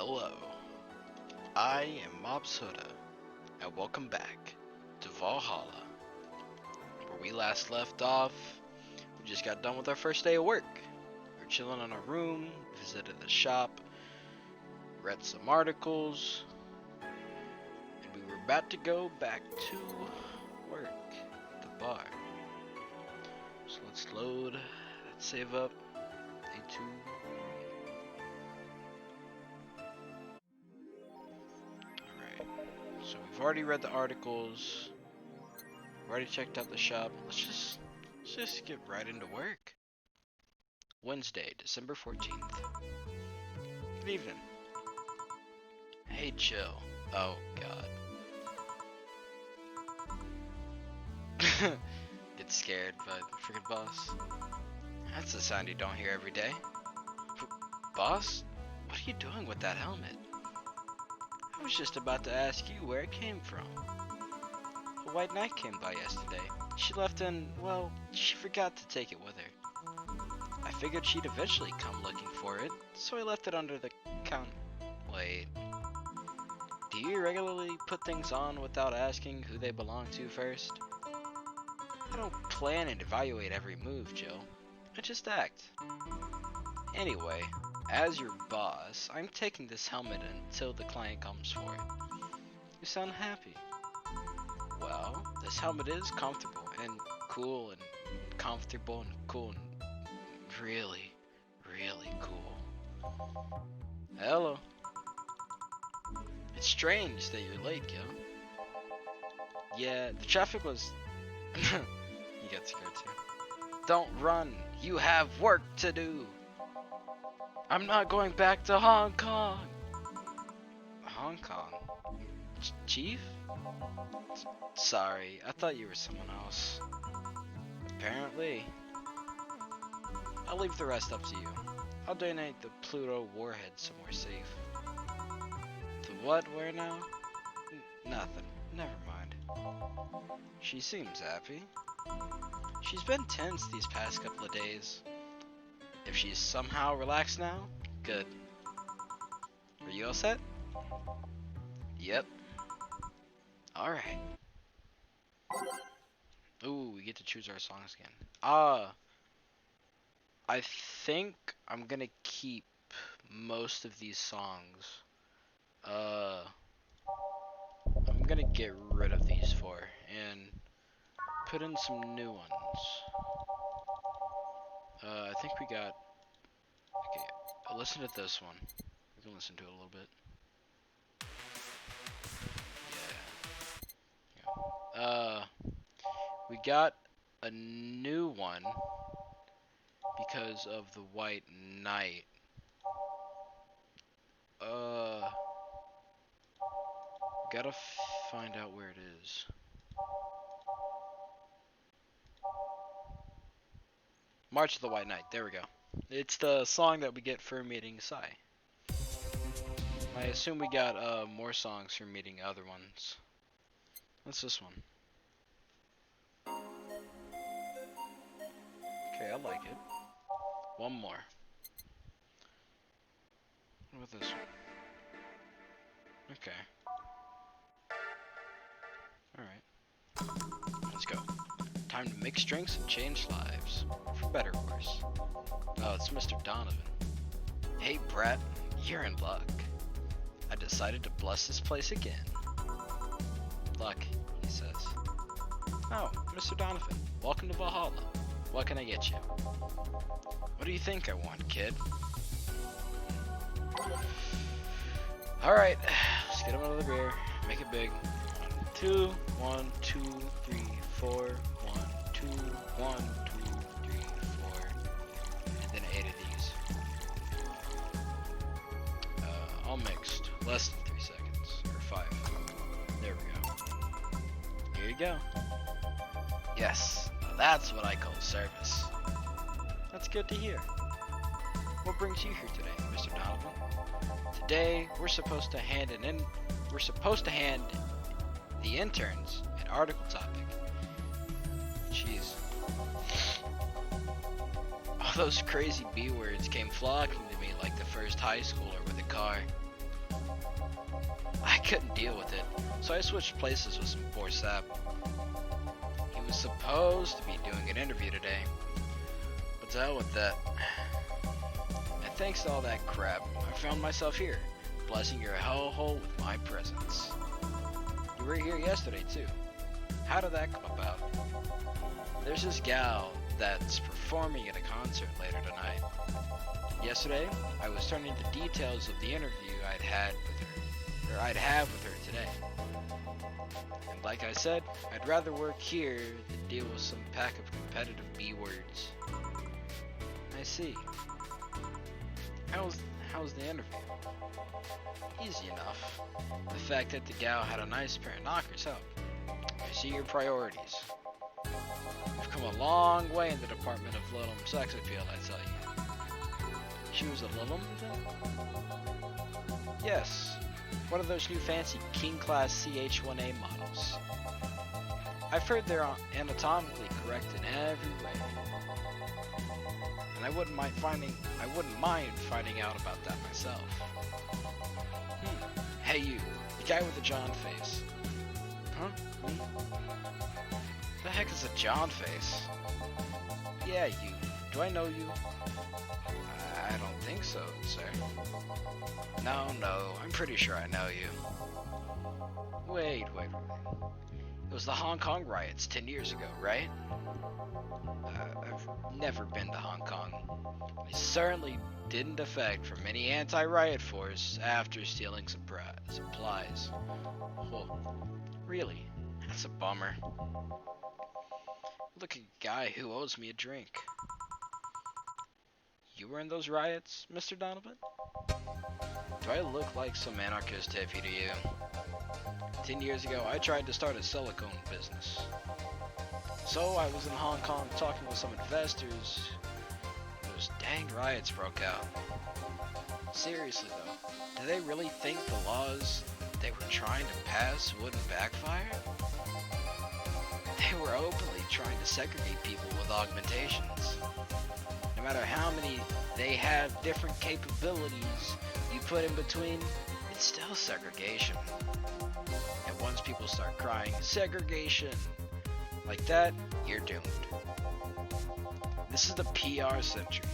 Hello, I am Mob Soda, and welcome back to Valhalla. Where we last left off, we just got done with our first day of work. We were chilling in our room, visited the shop, read some articles, and we were about to go back to work at the bar. So let's load that save up. A2. So we've already read the articles, we've already checked out the shop. Let's just get right into work. Wednesday, December 14th. Good evening. Hey, chill. Oh, God. Get scared, but freaking boss. That's a sound you don't hear every day. Boss? What are you doing with that helmet? I was just about to ask you where it came from. A white knight came by yesterday. She left and, well, she forgot to take it with her. I figured she'd eventually come looking for it, so I left it under the count. Wait. Do you regularly put things on without asking who they belong to first? I don't plan and evaluate every move, Jill. I just act. Anyway, as your boss, I'm taking this helmet until the client comes for it. You sound happy. Well, this helmet is comfortable and cool and comfortable and cool and really, really cool. Hello. It's strange that you're late, Gil. Yeah, the traffic was... You got scared too. Don't run. You have work to do. I'm not going back to Hong Kong. Hong Kong? Chief? Sorry, I thought you were someone else. Apparently. I'll leave the rest up to you. I'll donate the Pluto warhead somewhere safe. The what? Where now? Nothing. Never mind. She seems happy. She's been tense these past couple of days. If she's somehow relaxed now, good. Are you all set? Yep. Alright. Ooh, we get to choose our songs again. I think I'm gonna keep most of these songs. I'm gonna get rid of these four and put in some new ones. I think we got... Okay, I'll listen to this one. We can listen to it a little bit. Yeah. We got a new one because of the White Knight. Gotta find out where it is. March of the White Knight, there we go. It's the song that we get for meeting Sai. I assume we got more songs for meeting other ones. What's this one? Okay, I like it. One more. What about this one? Okay. Alright. Let's go. Time to mix drinks and change lives. For better or worse. Oh, it's Mr. Donovan. Hey, Brett. You're in luck. I decided to bless this place again. Luck, he says. Oh, Mr. Donovan. Welcome to Valhalla. What can I get you? What do you think I want, kid? Alright, let's get him another beer. Make it big. 1, 2, 1, 2, 3, 4, 1, 2, 1, 2, 3, 4. And then 8 of these. All mixed. Less than 3 seconds. Or 5. There we go. Here you go. Yes, now that's what I call service. That's good to hear. What brings you here today, Mr. Donovan? Today, we're supposed to hand the interns an article topic. Jeez. All those crazy B words came flocking to me like the first high schooler with a car. I couldn't deal with it, so I switched places with some poor sap. He was supposed to be doing an interview today, but to hell with that. And thanks to all that crap, I found myself here, blessing your hellhole with my presence. You were here yesterday too. How did that come about? There's this gal that's performing at a concert later tonight. Yesterday, I was turning the details of the interview I'd have with her today. And like I said, I'd rather work here than deal with some pack of competitive B-words. I see. How's the interview? Easy enough. The fact that the gal had a nice pair of knockers helped. I see your priorities. You've come a long way in the department of little sex appeal, I tell you. She was a little then? Yes. One of those new fancy King Class CH-1A models. I've heard they're anatomically correct in every way. And I wouldn't mind finding out about that myself. Hey you, the guy with the John face. Huh? Me? The heck is a John face? Yeah, you. Do I know you? I don't think so, sir. No, I'm pretty sure I know you. Wait. It was the Hong Kong riots 10 years ago, right? I've never been to Hong Kong. I certainly didn't defect from any anti-riot force after stealing supplies. Oh, really? That's a bummer. Look at a guy who owes me a drink. You were in those riots, Mr. Donovan? Do I look like some anarchist hippie to you? 10 years ago, I tried to start a silicone business. So I was in Hong Kong talking with some investors. Those dang riots broke out. Seriously though, do they really think the laws they were trying to pass wouldn't backfire? They were openly trying to segregate people with augmentations. No matter how many they have different capabilities you put in between, it's still segregation. And once people start crying, segregation, like that, you're doomed. This is the PR century.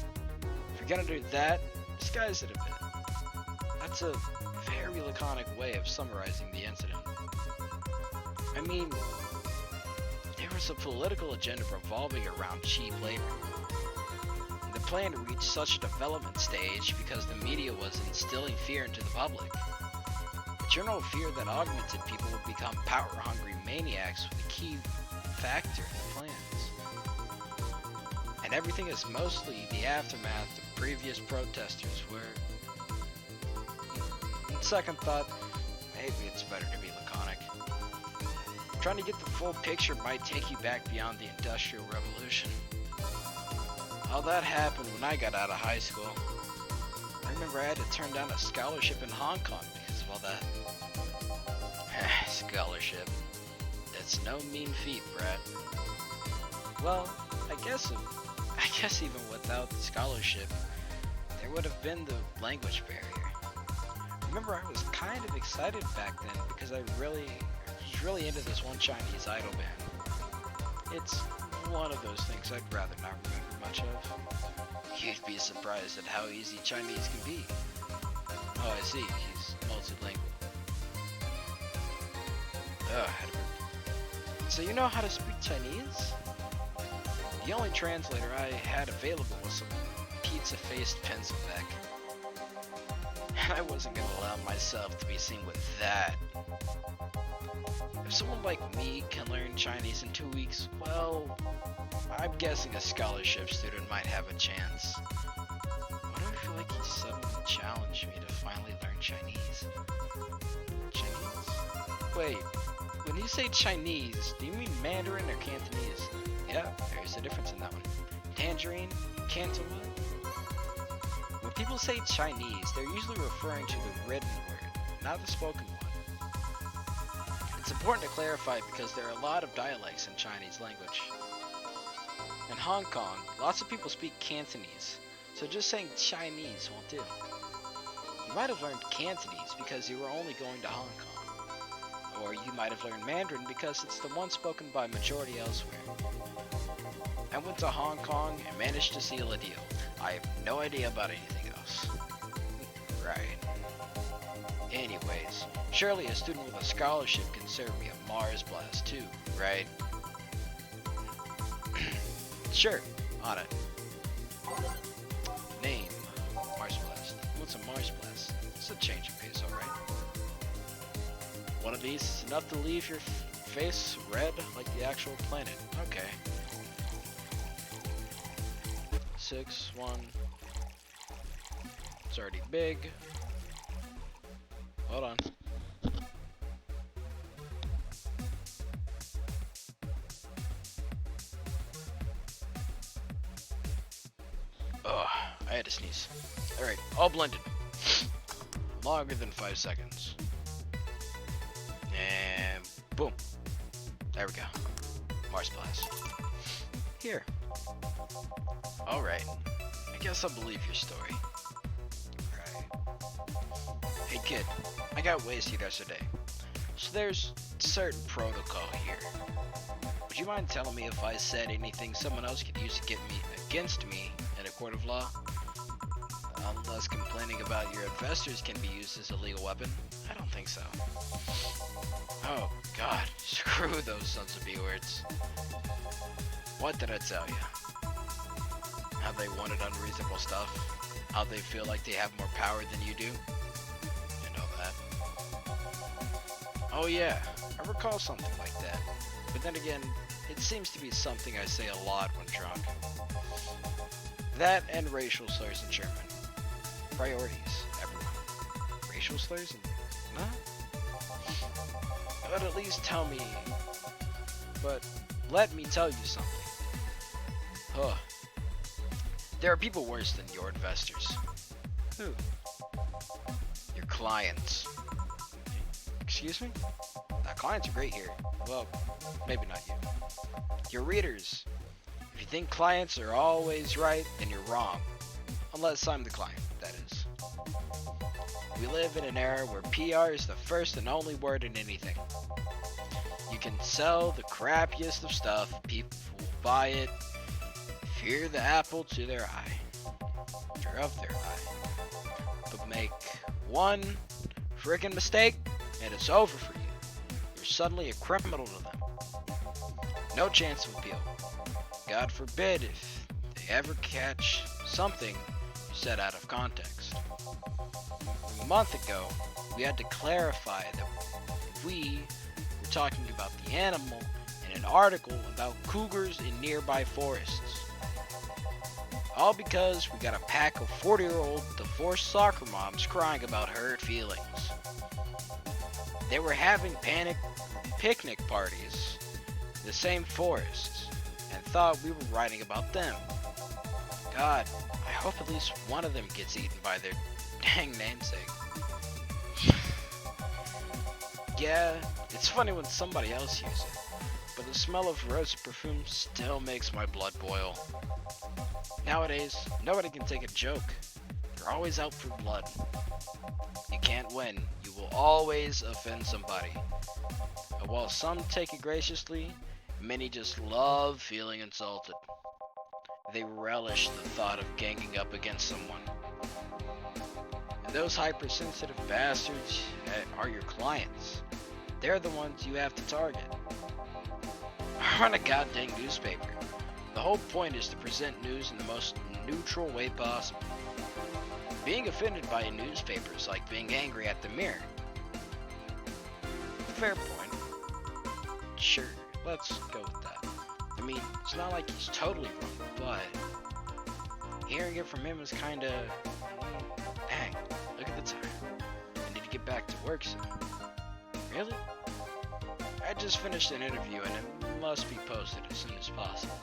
If you're gonna do that, disguise it a bit. That's a very laconic way of summarizing the incident. I mean, there was a political agenda revolving around cheap labor. And the plan to reach such a development stage because the media was instilling fear into the public. A general fear that augmented people would become power-hungry maniacs was a key factor in the plans. And everything is mostly the aftermath of previous protesters where, on second thought, maybe it's better to be laconic. Trying to get the full picture might take you back beyond the Industrial Revolution. All that happened when I got out of high school. I remember I had to turn down a scholarship in Hong Kong because of all that. Scholarship. That's no mean feat, Brad. Well, I guess even without the scholarship, there would have been the language barrier. Remember, I was kind of excited back then because I was really into this one Chinese idol band. It's one of those things I'd rather not remember much of. You'd be surprised at how easy Chinese can be. Oh, I see. He's multilingual. So you know how to speak Chinese? The only translator I had available was some pizza-faced pencil neck. I wasn't gonna allow myself to be seen with that. If someone like me can learn Chinese in 2 weeks, well, I'm guessing a scholarship student might have a chance. Why do I feel like he suddenly challenged me to finally learn Chinese? Chinese? Wait, when you say Chinese, do you mean Mandarin or Cantonese? Yeah, there's a difference in that one. Tangerine? Cantonese? When people say Chinese, they're usually referring to the written word, not the spoken one. It's important to clarify because there are a lot of dialects in Chinese language. In Hong Kong, lots of people speak Cantonese, so just saying Chinese won't do. You might have learned Cantonese because you were only going to Hong Kong. Or you might have learned Mandarin because it's the one spoken by majority elsewhere. I went to Hong Kong and managed to seal a deal. I have no idea about anything else. Right. Anyways, surely a student with a scholarship can serve me a Mars Blast too, right? Sure, on it. Name, Mars Blast. What's a Mars Blast? It's a change of pace, alright. One of these is enough to leave your face red like the actual planet. Okay. 6, 1. It's already big. Hold on. Ugh, I had to sneeze. Alright, all blended. Longer than 5 seconds. And boom. There we go. Mars Blast. Here. Alright. I guess I'll believe your story. Right. Hey kid, I got wasted yesterday. So there's certain protocol here. Would you mind telling me if I said anything someone else could use to get me against me in a court of law? Unless complaining about your investors can be used as a legal weapon? I don't think so. Oh god, screw those sons of B-words. What did I tell you? How they wanted unreasonable stuff? How they feel like they have more power than you do? You know that. Oh yeah, I recall something like that. But then again, it seems to be something I say a lot when drunk. That and racial slurs in German. Priorities, everyone. Racial slurs and... Huh? But at least tell me... But let me tell you something. Huh. There are people worse than your investors. Who? Your clients. Excuse me? Clients are great here. Well, maybe not you. Your readers. If you think clients are always right, then you're wrong. Unless I'm the client, that is. We live in an era where PR is the first and only word in anything. You can sell the crappiest of stuff, people will buy it, fear the apple to their eye, or of their eye. But make one frickin' mistake, and it's over for you. You're suddenly a criminal to them. No chance of appeal. God forbid if they ever catch something you said out of context. A month ago, we had to clarify that we were talking about the animal in an article about cougars in nearby forests. All because we got a pack of 40-year-old divorced soccer moms crying about hurt feelings. They were having picnic parties in the same forests and thought we were writing about them. God, I hope at least one of them gets eaten by their dang namesake. Yeah, it's funny when somebody else uses it, but the smell of rose perfume still makes my blood boil. Nowadays, nobody can take a joke. They're always out for blood. You can't win. You will always offend somebody. And while some take it graciously, many just love feeling insulted. They relish the thought of ganging up against someone. And those hypersensitive bastards are your clients. They're the ones you have to target. I run a goddamn newspaper. The whole point is to present news in the most neutral way possible. Being offended by a newspaper is like being angry at the mirror. Fair point. Sure, let's go with that. I mean, it's not like he's totally wrong, but hearing it from him is kinda... Dang, look at the time. I need to get back to work soon. Really? I just finished an interview and it must be posted as soon as possible.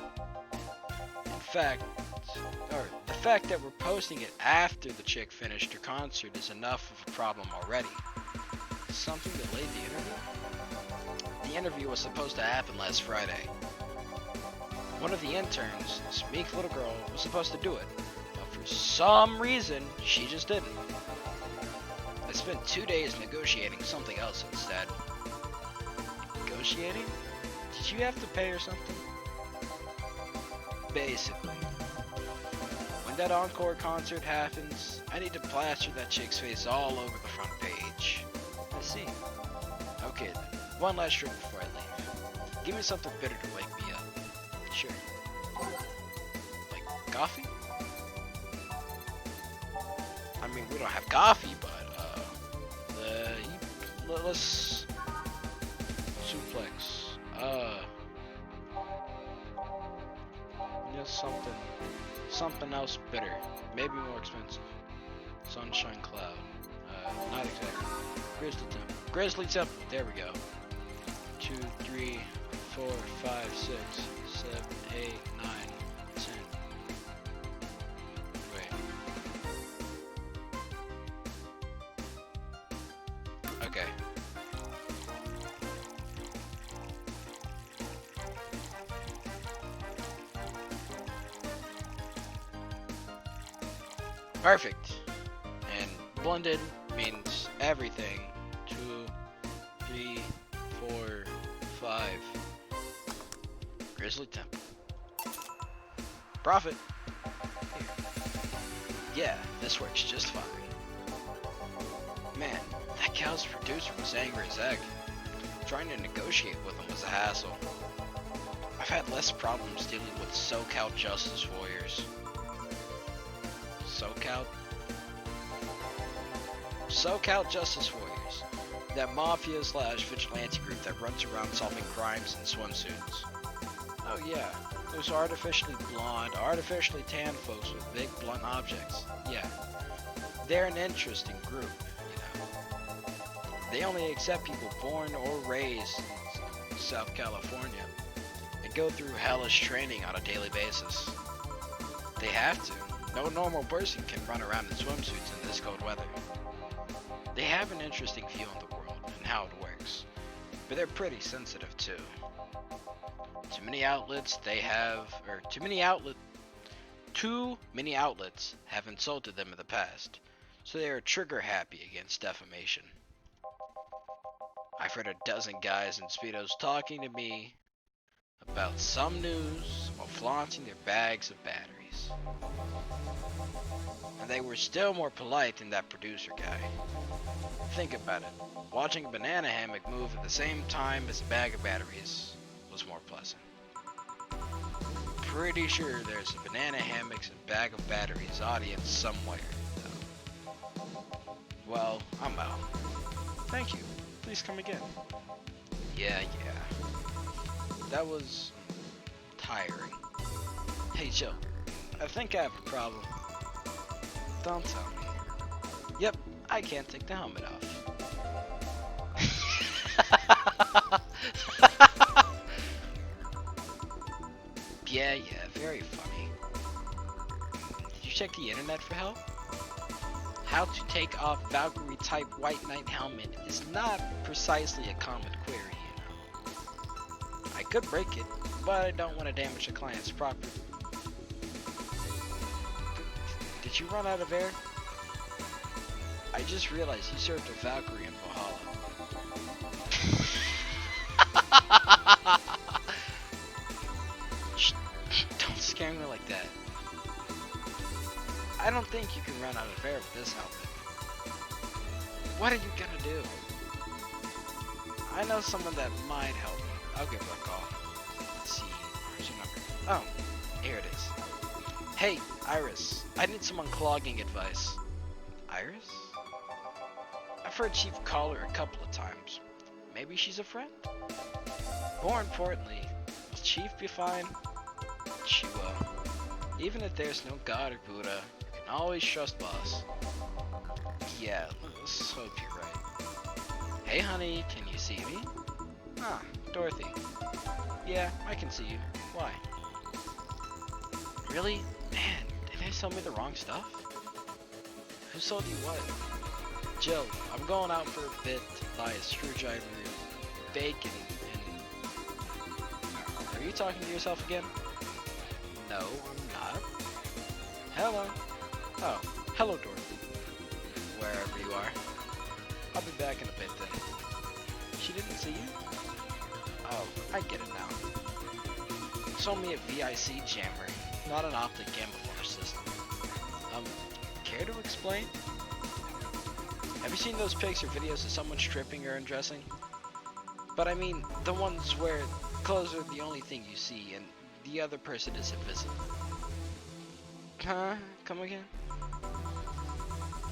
The fact that we're posting it after the chick finished her concert is enough of a problem already. Something delayed the interview? The interview was supposed to happen last Friday. One of the interns, this meek little girl, was supposed to do it, but for some reason, she just didn't. spent 2 days negotiating something else instead. Negotiating? Did you have to pay or something? Basically. When that encore concert happens, I need to plaster that chick's face all over the front page. I see. Okay then, one last drink before I leave. Give me something bitter to wake me up. Sure. Like coffee? I mean, we don't have coffee, but let's suplex. Just something else bitter, maybe more expensive. Sunshine Cloud. Not exactly. Grizzly Temple. There we go. 2, 3, 4, 5, 6, 7, 8, 9, 10. Wait. Okay. Perfect. And blended means everything. 2, 3, 4, 5. Grizzly Temple. Profit. Here. Yeah, this works just fine. Man, that cow's producer was angry as heck. Trying to negotiate with him was a hassle. I've had less problems dealing with SoCal Justice Warriors. SoCal Justice Warriors. That mafia/vigilante group that runs around solving crimes in swimsuits. Oh yeah, those artificially blonde, artificially tan folks with big blunt objects. Yeah. They're an interesting group, you know. They only accept people born or raised in South California and go through hellish training on a daily basis. They have to. No normal person can run around in swimsuits in this cold weather. They have an interesting view on the world and how it works, but they're pretty sensitive too. Too many outlets have insulted them in the past, so they are trigger happy against defamation. I've heard a dozen guys in Speedos talking to me about some news while flaunting their bags of batteries. And they were still more polite than that producer guy. Think about it. Watching a banana hammock move at the same time as a bag of batteries was more pleasant. Pretty sure there's a banana hammocks and bag of batteries audience somewhere, though. Well, I'm out. Thank you. Please come again. Yeah. That was tiring. Hey Joker, I think I have a problem. Don't tell me. Yep, I can't take the helmet off. Yeah, very funny. Did you check the internet for help? How to take off Valkyrie type White Knight helmet is not precisely a common query, you know. I could break it, but I don't want to damage the client's property. Did you run out of air? I just realized you served a Valkyrie in Valhalla. Don't scare me like that. I don't think you can run out of air with this helmet. What are you gonna do? I know someone that might help me. I'll give her a call. Let's see, where's your number? Oh, here it is. Hey, Iris, I need some unclogging advice. Iris? I've heard Chief call her a couple of times. Maybe she's a friend? More importantly, will Chief be fine? She will. Even if there's no God or Buddha, you can always trust Boss. Yeah, let's hope you're right. Hey honey, can you see me? Ah, Dorothy. Yeah, I can see you. Why? Really? Man, did they sell me the wrong stuff? Who sold you what? Jill, I'm going out for a bit to buy a screwdriver, bacon, and... Are you talking to yourself again? No, I'm not. Hello. Oh, hello Dorothy. Wherever you are. I'll be back in a bit then. She didn't see you? Oh, I get it now. It's only a VIC jammer, not an optic camouflage system. Care to explain? Have you seen those pics or videos of someone stripping or undressing? But I mean, the ones where clothes are the only thing you see and the other person is invisible. Huh? Come again?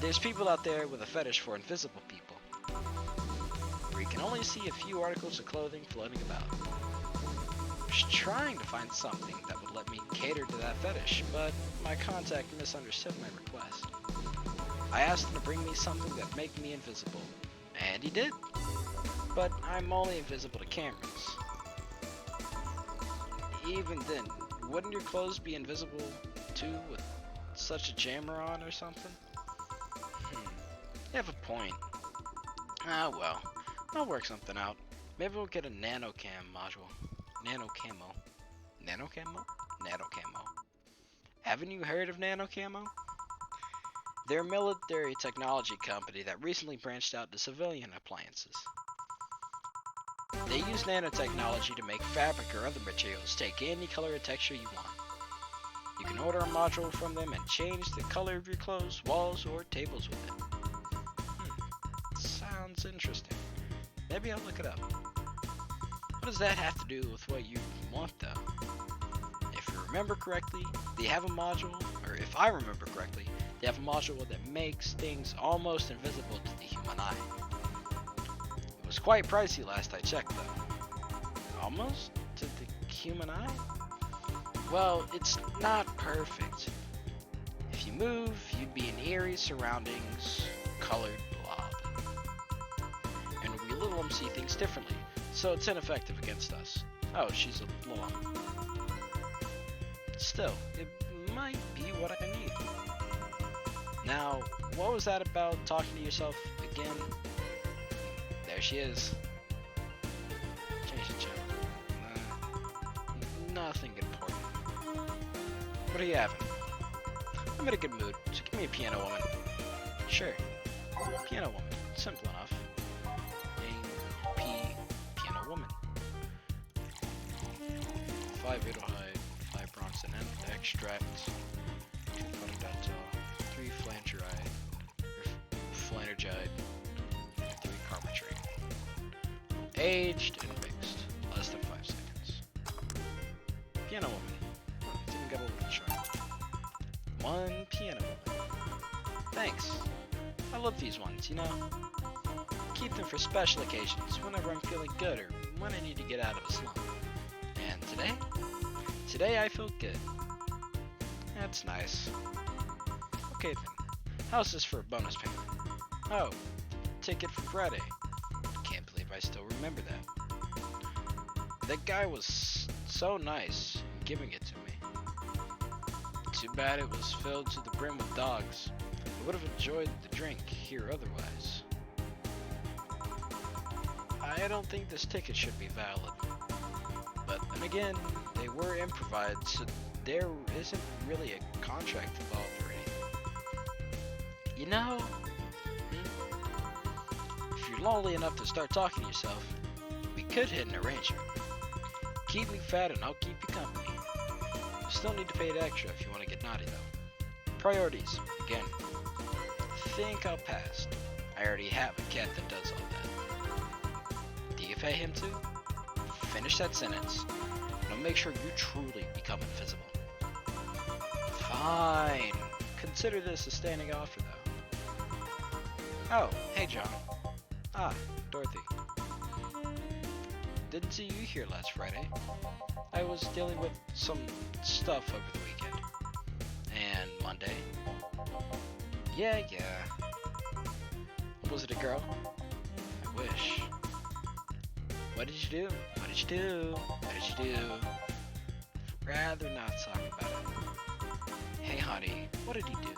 There's people out there with a fetish for invisible people, where you can only see a few articles of clothing floating about. I was trying to find something that would let me cater to that fetish, but my contact misunderstood my request. I asked him to bring me something that make me invisible, and he did. But I'm only invisible to cameras. Even then, wouldn't your clothes be invisible too with such a jammer on or something? You have a point. Ah well, I'll work something out. Maybe we'll get a nanocam module. Nanocamo. Nanocamo? Nanocamo. Haven't you heard of nanocamo? They're a military technology company that recently branched out to civilian appliances. They use nanotechnology to make fabric or other materials take any color or texture you want. You can order a module from them and change the color of your clothes, walls, or tables with it. Sounds interesting. Maybe I'll look it up. What does that have to do with what you want, though? If you remember correctly, they have a module, or if I remember correctly, they have a module that makes things almost invisible to the human eye. It was quite pricey last I checked, though. Almost to the human eye? Well, it's not perfect. If you move, you'd be in eerie surroundings, colored blob. And we little see things differently, so it's ineffective against us. Oh, she's a law. Still, it might be what I need. Now, what was that about talking to yourself again? There she is. Change the channel. Nothing important. What are you having? I'm in a good mood, so give me a piano woman. Sure. Piano woman. Simple enough. Piano woman. 5 Idelhide, 5 Bronson and extract, 2 Photodactyl, 3 Flanergide, 3 Carpetrine. Aged and mixed. Less than 5 seconds. Piano woman. It's even got a little chart. 1 piano woman. Thanks. I love these ones, you know? Keep them for special occasions, whenever I'm feeling good or when I need to get out of a slump. And today? Today I feel good. That's nice. Okay then, how's this for a bonus payment? Oh, ticket for Friday. Can't believe I still remember that. That guy was so nice in giving it to me. Too bad it was filled to the brim with dogs. I would have enjoyed the drink here otherwise. I don't think this ticket should be valid. But then again, they were improvised, so there isn't really a contract involved or anything. You know, if you're lonely enough to start talking to yourself, we could hit an arrangement. Keep me fat and I'll keep you company. You still need to pay it extra if you want to get naughty though. Priorities, again. Think I'll pass. I already have a cat that does all that. Do you pay him too? Finish that sentence, and I'll make sure you truly become invisible. Fine. Consider this a standing offer, though. Oh, hey, John. Ah, Dorothy. Didn't see you here last Friday. I was dealing with some stuff over the weekend. And Monday. Yeah. Was it a girl? I wish. What did you do? What did you do? What did you do? Rather not talk about it. Hey honey, what did he do?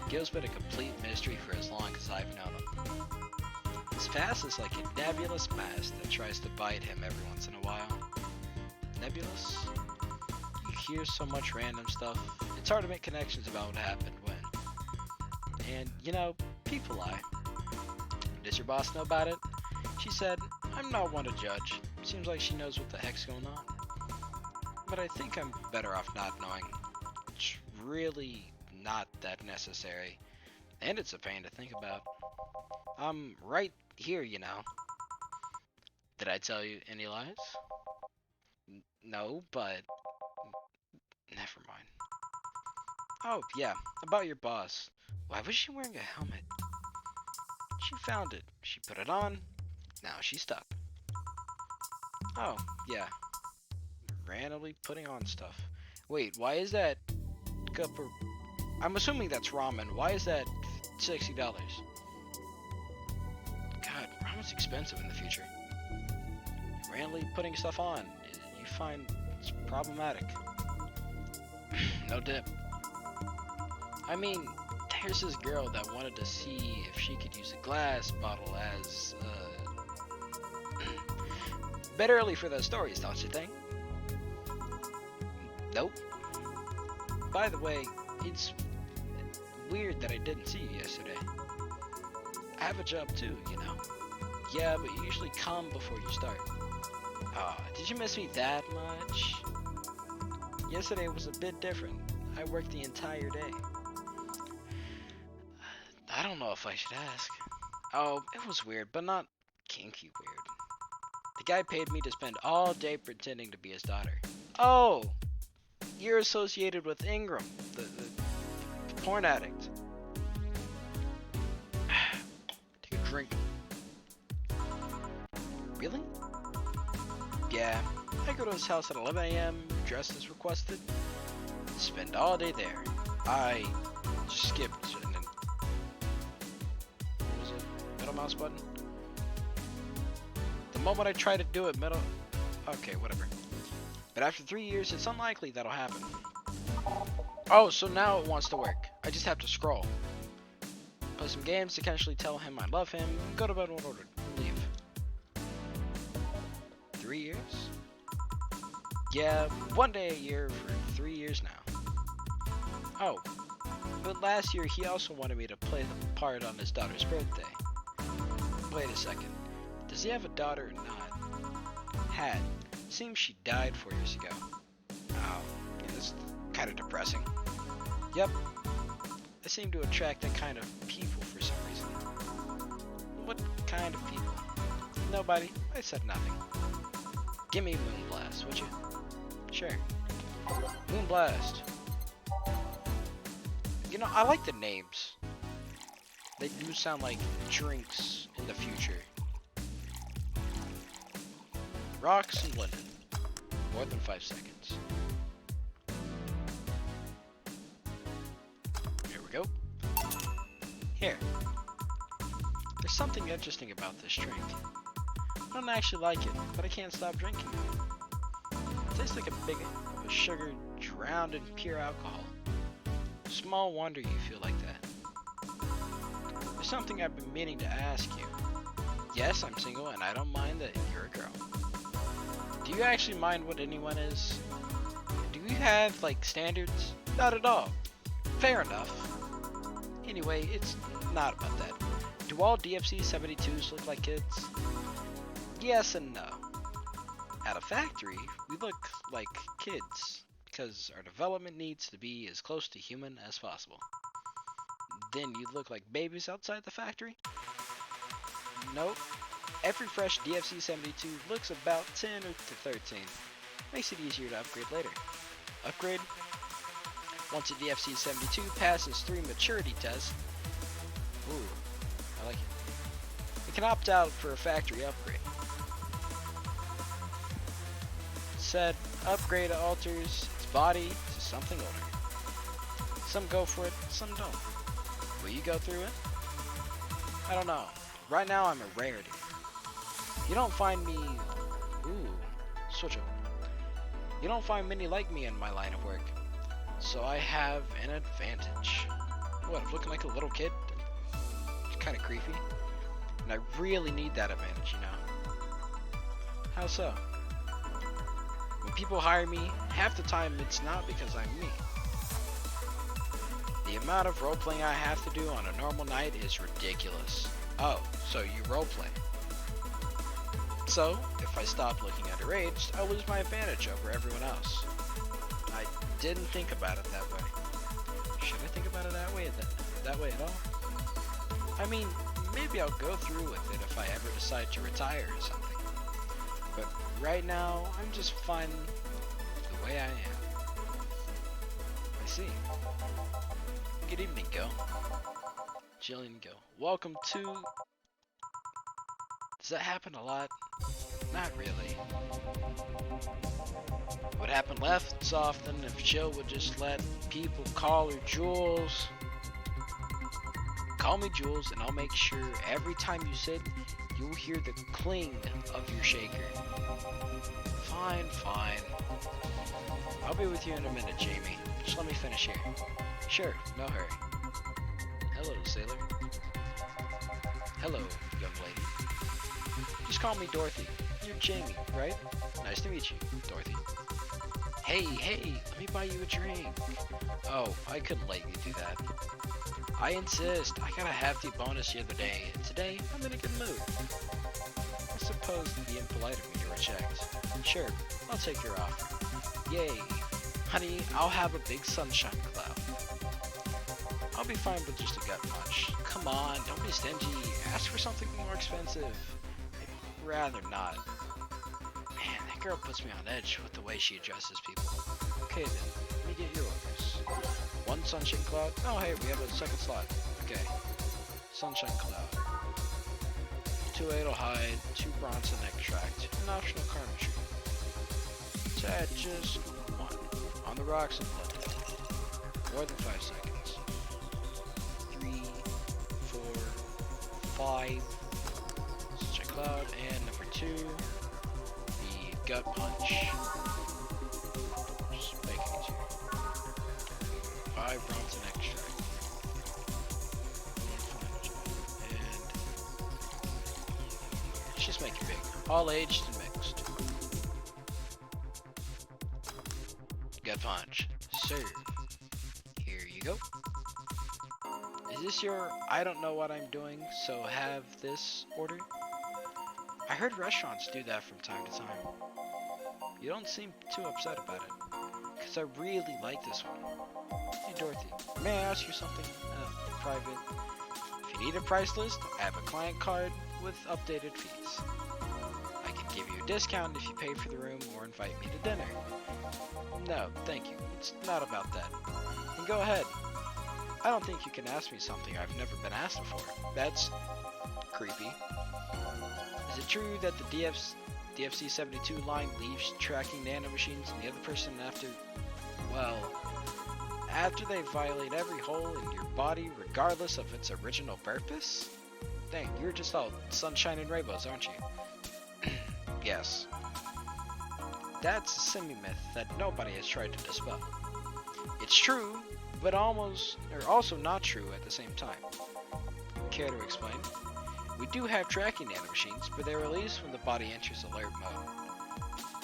Gil's been a complete mystery for as long as I've known him. His past is like a nebulous mass that tries to bite him every once in a while. Nebulous? You hear so much random stuff, it's hard to make connections about what happened when. And, you know, people lie. Does your boss know about it? She said, I'm not one to judge. Seems like she knows what the heck's going on. But I think I'm better off not knowing. It's really not that necessary. And it's a pain to think about. I'm right here, you know. Did I tell you any lies? No, but never mind. Oh, yeah, about your boss. Why was she wearing a helmet? She found it. She put it on. Now she's stuck. Oh, yeah. Randomly putting on stuff. Wait, why is that cup of... I'm assuming that's ramen. Why is that $60? God, ramen's expensive in the future. Randomly putting stuff on. You find it's problematic. No dip. I mean, there's this girl that wanted to see if she could use a glass bottle as, bit early for those stories, don't you think? Nope. By the way, it's weird that I didn't see you yesterday. I have a job too, you know. Yeah, but you usually come before you start. Did you miss me that much? Yesterday was a bit different. I worked the entire day. I don't know if I should ask. Oh, it was weird, but not kinky weird. The guy paid me to spend all day pretending to be his daughter. Oh! You're associated with Ingram, the porn addict. Take a drink. Really? Yeah, I go to his house at 11 a.m., dressed as requested, spend all day there. I just skipped and then... What was it? Middle mouse button? The moment I try to do it, middle... Okay, whatever. But after 3 years, it's unlikely that'll happen. Oh, so now it wants to work. I just have to scroll. Play some games to casually tell him I love him, go to bed in order, leave. 3 years? Yeah, 1 day a year for 3 years now. Oh, but last year he also wanted me to play the part on his daughter's birthday. Wait a second, does he have a daughter or not? Had. Seems she died 4 years ago. Oh, yeah, that's kind of depressing. Yep, I seem to attract that kind of people for some reason. What kind of people? Nobody, I said nothing. Give me Moonblast, would you? Sure. Moonblast. You know, I like the names. They do sound like drinks in the future. Rocks and Linden. More than 5 seconds. Here we go. Here. There's something interesting about this drink. I don't actually like it, but I can't stop drinking it. It tastes like a big of a sugar drowned in pure alcohol. Small wonder you feel like that. There's something I've been meaning to ask you. Yes, I'm single and I don't mind that you're a girl. Do you actually mind what anyone is? Do you have, like, standards? Not at all. Fair enough. Anyway, it's not about that. Do all DFC-72s look like kids? Yes and no. At a factory, we look like kids, because our development needs to be as close to human as possible. Then you look like babies outside the factory? Nope. Every fresh DFC-72 looks about 10 or to 13. Makes it easier to upgrade later. Upgrade? Once a DFC-72 passes 3 maturity tests, ooh, I like it. It can opt out for a factory upgrade. Said upgrade alters its body to something older. Some go for it, some don't. Will you go through it? I don't know. Right now I'm a rarity. You don't find me... Ooh, switch up. You don't find many like me in my line of work. So I have an advantage. What, I'm looking like a little kid? It's kind of creepy. And I really need that advantage, you know. How so? When people hire me, half the time it's not because I'm me. The amount of role-playing I have to do on a normal night is ridiculous. Oh, so you roleplay. So, if I stop looking underage, I'll lose my advantage over everyone else. I didn't think about it that way. Should I think about it that way at all? I mean, maybe I'll go through with it if I ever decide to retire or something. But right now, I'm just fine the way I am. I see. Good evening, Gil. Jillian Gil. Welcome to... Does that happen a lot? Not really. It would happen less often if Jill would just let people call her Jules. Call me Jules and I'll make sure every time you sit, you'll hear the cling of your shaker. Fine, fine. I'll be with you in a minute, Jamie. Just let me finish here. Sure, no hurry. Hello, sailor. Hello, young lady. Just call me Dorothy. You're Jamie, right? Nice to meet you, Dorothy. Hey, let me buy you a drink. Oh, I couldn't let you do that. I insist. I got a hefty bonus the other day, and today I'm in a good mood. I suppose it'd be impolite of me to reject. Sure, I'll take your offer. Yay. Honey, I'll have a big sunshine cloud. I'll be fine with just a gut punch. Come on, don't be stingy. Ask for something more expensive. I'd rather not. Man, that girl puts me on edge with the way she addresses people. Okay then, let me get your orders. One sunshine cloud? Oh hey, we have a second slot. Okay. Sunshine cloud. 2 Adel hide, 2 Bronson extract, an optional cartridge. To add just 1. On the rocks and blood. More than 5 seconds. 3, 4, 5. Sunshine cloud, and number 2, the gut punch. Just make it easier. 5 Bronson extract. And just make it big. All aged and mixed. Gut punch. Serve. Here you go. Is this your I don't know what I'm doing, so have this order? I heard restaurants do that from time to time. You don't seem too upset about it, because I really like this one. Hey Dorothy, may I ask you something private? If you need a price list, I have a client card with updated fees. I can give you a discount if you pay for the room or invite me to dinner. No, thank you. It's not about that. And go ahead. I don't think you can ask me something I've never been asked before. That's creepy. Is it true that the DFC-72 line leaves tracking nanomachines and the other person after they violate every hole in your body regardless of its original purpose? Dang, you're just all sunshine and rainbows, aren't you? Yes. That's a semi-myth that nobody has tried to dispel. It's true, but also not true at the same time. Care to explain? We do have tracking nanomachines, but they're released when the body enters alert mode.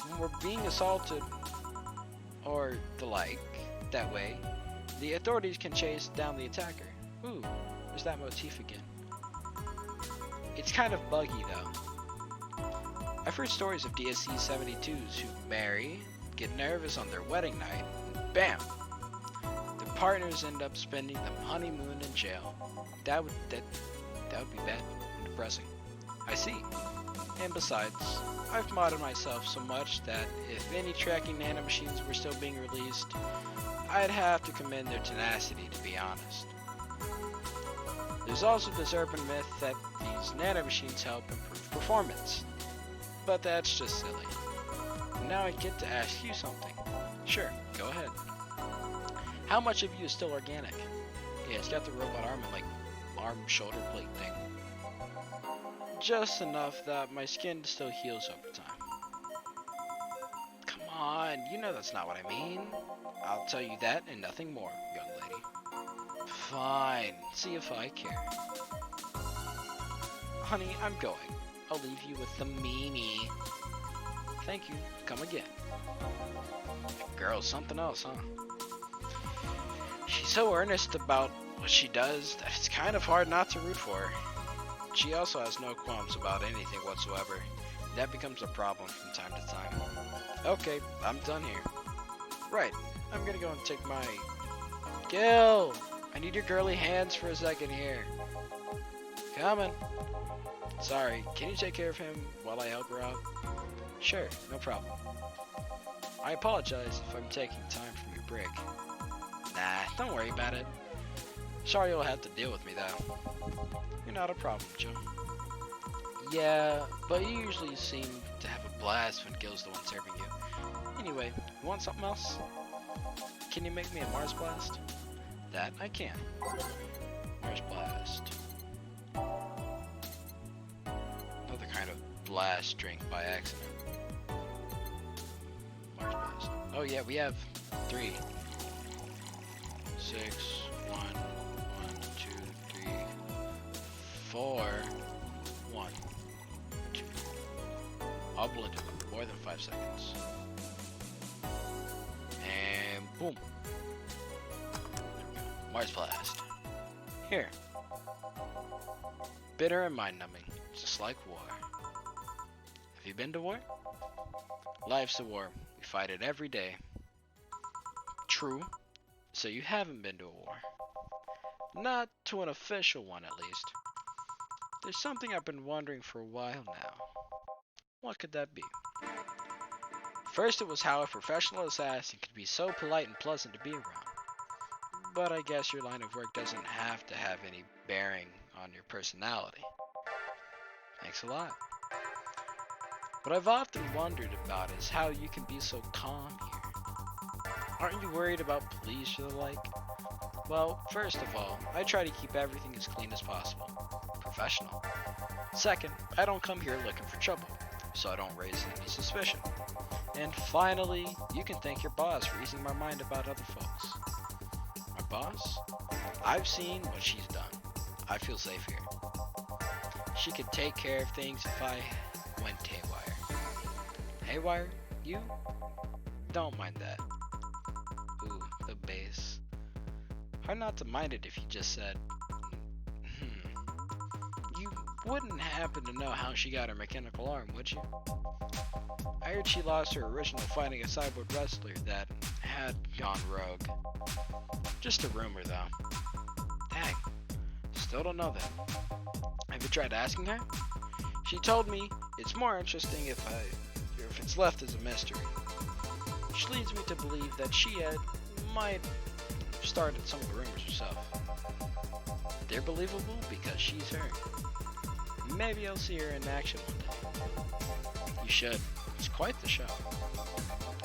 When we're being assaulted, or the like, that way, the authorities can chase down the attacker. Ooh, there's that motif again. It's kind of buggy though. I've heard stories of DSC-72s who marry, get nervous on their wedding night, and bam! Their partners end up spending the honeymoon in jail. That would be bad and depressing. I see. And besides, I've modded myself so much that if any tracking nanomachines were still being released, I'd have to commend their tenacity, to be honest. There's also this urban myth that these nanomachines help improve performance. But that's just silly. Now I get to ask you something. Sure, go ahead. How much of you is still organic? Yeah, it's got the robot arm and arm shoulder plate thing. Just enough that my skin still heals over time. Come on, you know that's not what I mean. I'll tell you that and nothing more, young lady. Fine, see if I care. Honey, I'm going. I'll leave you with the meanie. Thank you. Come again. That girl's something else, huh? She's so earnest about what she does that it's kind of hard not to root for her. She also has no qualms about anything whatsoever. That becomes a problem from time to time. Okay, I'm done here. Right, I'm gonna go and take my... Gil! I need your girly hands for a second here. Coming. Sorry, can you take care of him while I help her out? Sure, no problem. I apologize if I'm taking time from your break. Nah, don't worry about it. Sorry you'll have to deal with me though. You're not a problem, Joe. Yeah, but you usually seem to have a blast when Gil's the one serving you. Anyway, you want something else? Can you make me a Mars Blast? That I can. Mars Blast. Another kind of blast drink by accident. Mars Blast. Oh yeah, we have 3. 6, 1, 1, 2, 3, 4, 1, 2. All blended in more than 5 seconds. And boom. There we go. Mars Blast. Here. Bitter and mind-numbing, just like war. Have you been to war? Life's a war. We fight it every day. True. So you haven't been to a war. Not to an official one, at least. There's something I've been wondering for a while now. What could that be? First, it was how a professional assassin could be so polite and pleasant to be around. But I guess your line of work doesn't have to have any bearing on your personality. Thanks a lot. What I've often wondered about is how you can be so calm here. Aren't you worried about police or the like? Well, first of all, I try to keep everything as clean as possible. Professional. Second, I don't come here looking for trouble, so I don't raise any suspicion. And finally, you can thank your boss for easing my mind about other folks. My boss? I've seen what she's done. I feel safe here. She could take care of things if I went haywire. Haywire? You? Don't mind that. Ooh, the bass. Hard not to mind it if you just said, You wouldn't happen to know how she got her mechanical arm, would you? I heard she lost her original fighting a cyborg wrestler that had gone rogue. Just a rumor, though. Dang. Still don't know that. Have you tried asking her? She told me it's more interesting if it's left as a mystery. Which leads me to believe that she might have started some of the rumors herself. They're believable because she's her. Maybe I'll see her in action one day. You should. It's quite the show.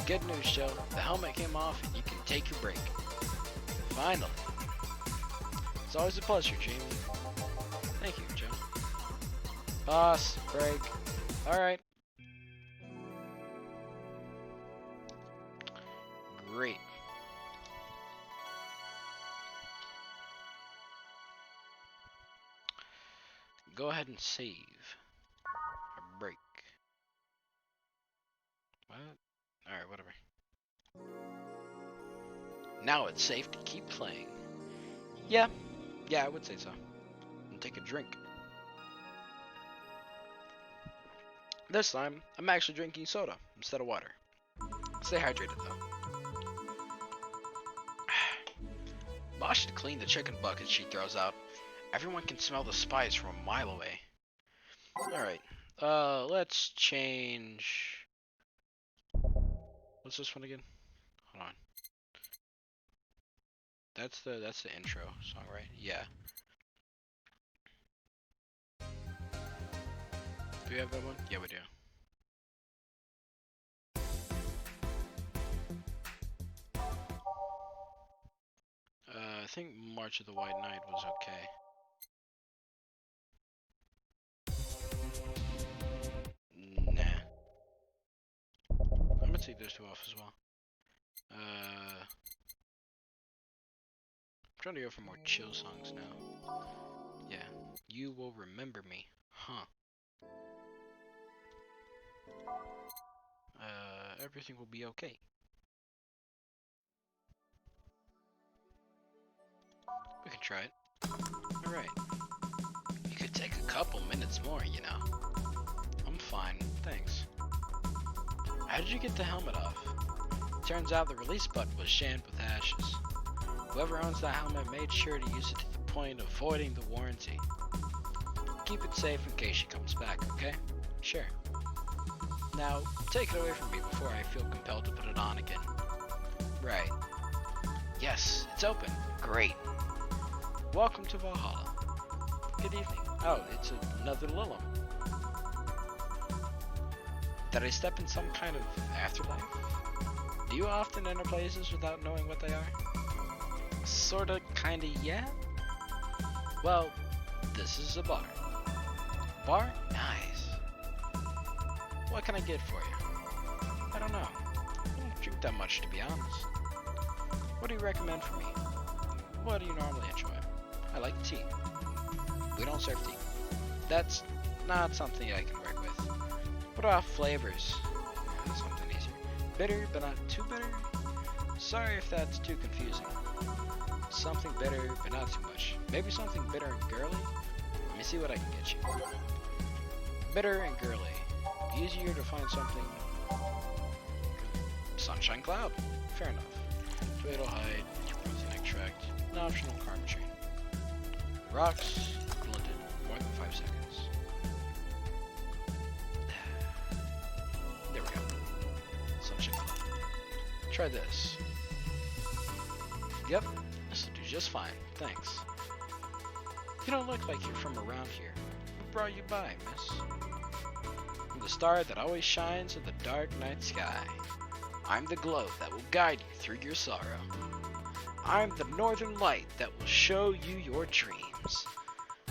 Good news, Joe. The helmet came off and you can take your break. Finally. It's always a pleasure, Jamie. Thank you, Joe. Boss, break. Alright. Great. Go ahead and save. Or break. What? Alright, whatever. Now it's safe to keep playing. Yeah, I would say so. And take a drink. This time, I'm actually drinking soda instead of water. Stay hydrated though. Boss should clean the chicken bucket she throws out. Everyone can smell the spice from a mile away. Alright, let's change... What's this one again? Hold on. That's the intro song, right? Yeah. Do we have that one? Yeah, we do. I think March of the White Knight was okay. Nah. I'm gonna take those two off as well. I'm trying to go for more chill songs now. Yeah. You will remember me. Huh. Everything will be okay. We can try it. Alright. You could take a couple minutes more, you know. I'm fine, thanks. How did you get the helmet off? Turns out the release button was jammed with ashes. Whoever owns that helmet made sure to use it to the point of voiding the warranty. Keep it safe in case she comes back, okay? Sure. Now, take it away from me before I feel compelled to put it on again. Right. Yes, it's open. Great. Welcome to Valhalla. Good evening. Oh, it's another Lilum. Did I step in some kind of afterlife? Do you often enter places without knowing what they are? Sorta, kinda, yeah? Well, this is a bar. Bar? Nice. What can I get for you? I don't know. I don't drink that much, to be honest. What do you recommend for me? What do you normally enjoy? I like tea. We don't serve tea. That's not something I can work with. What about flavors? Something easier. Bitter, but not too bitter? Sorry if that's too confusing. Something bitter, but not too much. Maybe something bitter and girly? Let me see what I can get you. Bitter and girly. Easier to find something. Sunshine Cloud. Fair enough. Tomato hide, protein extract, an optional carbotrine. Rocks, blended, more than 5 seconds. There we go. Sunshine Cloud. Try this. Yep, this will do just fine, thanks. You don't look like you're from around here. What brought you by, miss? I'm the star that always shines in the dark night sky. I'm the glow that will guide you through your sorrow. I'm the northern light that will show you your dreams.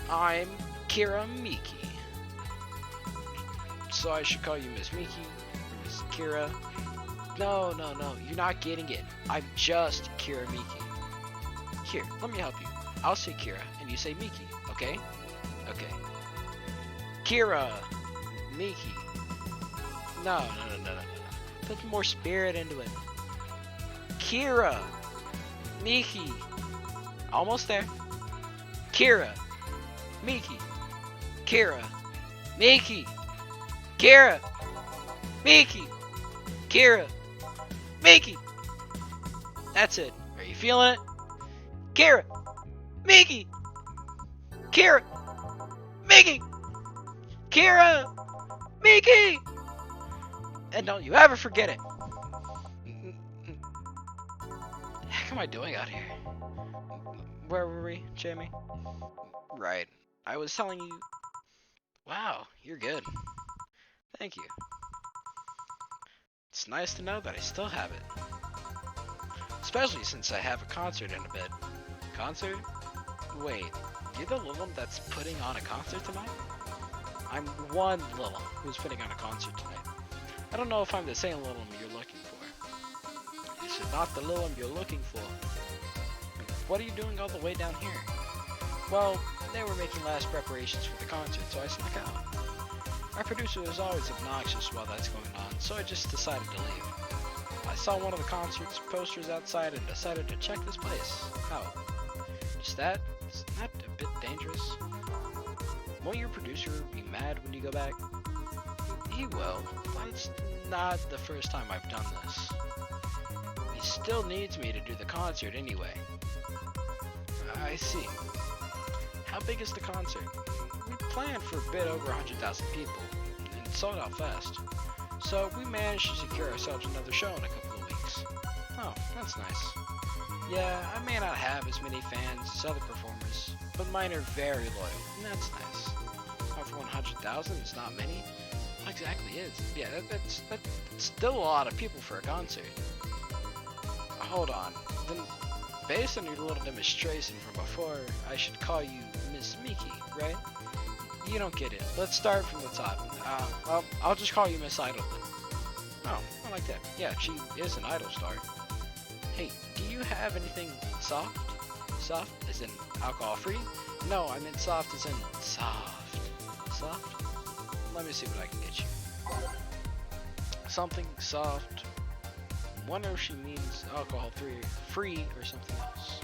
I'm Kira Miki. So I should call you Miss Miki, or Miss Kira. No, you're not getting it. I'm just Kira Miki. Here, let me help you. I'll say Kira, and you say Miki, okay? Okay. Kira Miki. No. Put more spirit into it. Kira Miki. Almost there. Kira Miki. Kira Miki. Kira Miki. Kira Miki. That's it. Are you feeling it? Kira Miki. Kira Miki. Kira Miki. And don't you ever forget it. The heck am I doing out here? Where were we, Jamie? Right. I was telling you. Wow, you're good. Thank you. It's nice to know that I still have it. Especially since I have a concert in a bit. Concert? Wait, you're the Lilum that's putting on a concert tonight? I'm one Lilum who's putting on a concert tonight. I don't know if I'm the same Lilum you're looking for. This is not the Lilum you're looking for. What are you doing all the way down here? Well, they were making last preparations for the concert, so I snuck out. Our producer is always obnoxious while that's going on, so I just decided to leave. I saw one of the concert's posters outside and decided to check this place out. Just that? Isn't that a bit dangerous? Won't your producer be mad when you go back? He will, but it's not the first time I've done this. He still needs me to do the concert anyway. I see. How big is the concert? We planned for a bit over 100,000 people, and sold out fast. So we managed to secure ourselves another show in a couple of weeks. Oh, that's nice. Yeah, I may not have as many fans as other performers, but mine are very loyal, and that's nice. Over 100,000 is not many. What exactly is? Yeah, that's still a lot of people for a concert. Hold on. Then, based on your little demonstration from before, I should call you Miss Miki, right? You don't get it. Let's start from the top. I'll just call you Miss Idol then. Oh, I like that. Yeah, she is an idol star. Hey, do you have anything soft? Soft as in alcohol-free? No, I meant soft as in soft. Soft? Let me see what I can get you. Something soft. Wonder if she means alcohol-free or something else.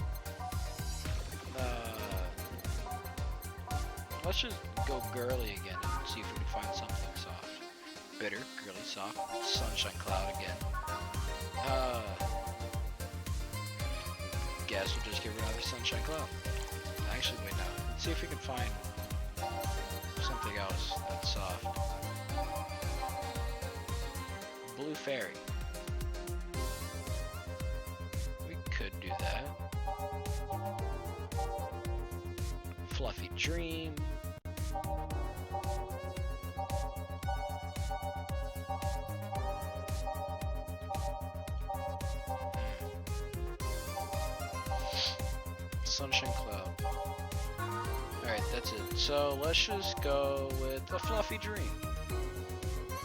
Let's just go girly again and see if we can find something soft. Bitter, girly, soft, sunshine cloud again. Guess we'll just get rid of the sunshine cloud. Actually, wait now. Let's see if we can find something else that's soft. Blue fairy. We could do that. Fluffy dream. Sunshine cloud. Alright, that's it. So let's just go with a fluffy dream.